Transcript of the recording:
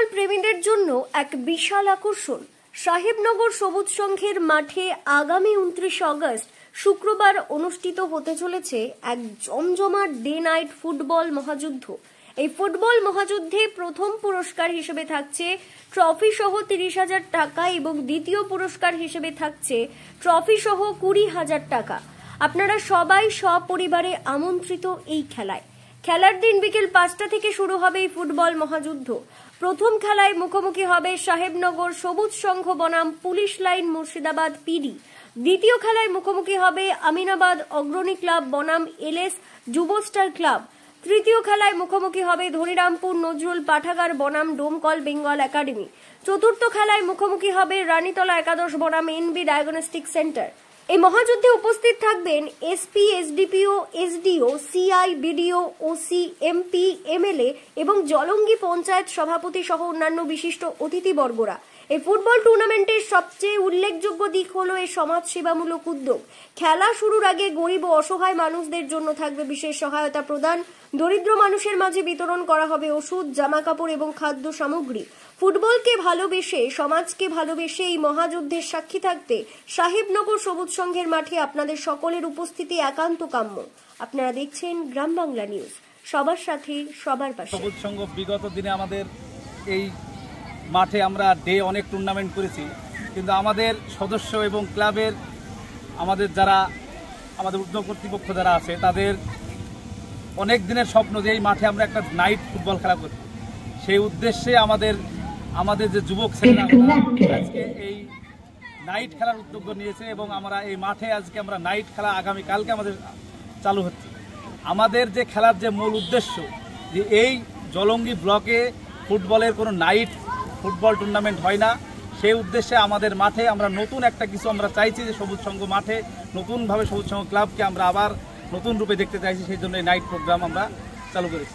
Football প্রেমীদের জন্য এক বিশাল আকর্ষণ। সাহেবনগর সবুজ সংঘের মাঠে আগামী 29 আগস্ট শুক্রবার অনুষ্ঠিত হতে চলেছে এক জমজমাট ডে নাইট ফুটবল মহাযুদ্ধ। এই ফুটবল মহাযুদ্ধে প্রথম পুরস্কার হিসেবে থাকছে ট্রফি সহ 30,000 টাকা এবং দ্বিতীয় পুরস্কার হিসেবে থাকছে ট্রফি সহ 20,000 টাকা। আপনারা সবাই সপরিবারে আমন্ত্রিত এই খেলায়। খেলার দিন বিকেল 5টা থেকে শুরু হবে এই ফুটবল মহাযুদ্ধ। প্রথম খেলায় মুখোমুখি হবে সাহেবনগর সবুজ সংঘ বনাম পুলিশ লাইন মুর্শিদাবাদ পিডি। দ্বিতীয় খেলায় মুখোমুখি হবে আমিনাবাদ অগ্রণী ক্লাব বনাম এলএস যুবস্টার ক্লাব। তৃতীয় খেলায় মুখোমুখি হবে ধনিরামপুর নজরুল পাঠাগার বনাম ডোমকল বেঙ্গল একাডেমি। চতুর্থ খেলায় মুখোমুখি হবে রানীতলা একাদশ বনাম এনবি ডায়াগনস্টিক সেন্টার। এই মহাযুদ্ধে উপস্থিত থাকবেন SP, SDPO, SDO, CI, BDO, OC, MP, MLA এবং জলঙ্গি পঞ্চায়েত সভাপতি সহ অন্যান্য বিশিষ্ট অতিথিবর্গরা। এই ফুটবল টুর্নামেন্টের সবচেয়ে উল্লেখযোগ্য দিক হলো এই সমাজসেবামূলক উদ্যোগ। খেলা শুরুর আগে গরিব ও অসহায় মানুষদের জন্য থাকবে বিশেষ সহায়তা প্রদান। দরিদ্র মানুষের মাঝে বিতরণ করা হবে ওষুধ, জামা কাপড় এবং খাদ্য সামগ্রী। ফুটবলকে ভালোবেসে, সমাজকে ভালোবেসে এই মহাযুদ্ধের সাক্ষী থাকতে সাহেবনগর সবুজ সংঘের মাঠে আপনাদের সকলের উপস্থিতি একান্ত কাম্য। আপনারা দেখছেন গ্রাম বাংলা নিউজ, সবার সাথে সবার পাশে। সবুজ সংঘ বিগত দিনে আমাদের এই মাঠে আমরা ডে অনেক টুর্নামেন্ট করেছি, কিন্তু আমাদের সদস্য এবং ক্লাবের আমাদের যারা আমাদের উদ্যোগ কর্তৃপক্ষ যারা আছে তাদের অনেক দিনের স্বপ্ন যে এই মাঠে আমরা একটা নাইট ফুটবল খেলা করি। সেই উদ্দেশ্যে আমাদের যে যুবক ছেলেরা আজকে এই নাইট খেলার উদ্যোগ নিয়েছে এবং আমরা এই মাঠে আজকে আমরা নাইট খেলা আগামীকালকে আমাদের চালু হচ্ছে। আমাদের যে খেলার যে মূল উদ্দেশ্য যে এই জলঙ্গি ব্লকে ফুটবলের কোনো নাইট ফুটবল টুর্নামেন্ট হয় না, সেই উদ্দেশ্যে আমাদের মাঠে আমরা নতুন একটা কিছু আমরা চাইছি যে সবুজ সংঘ মাঠে নতুনভাবে সবুজ সংঘ ক্লাবকে আমরা আবার নতুন রূপে দেখতে চাইছি। সেই জন্য নাইট প্রোগ্রাম আমরা চালু করেছি।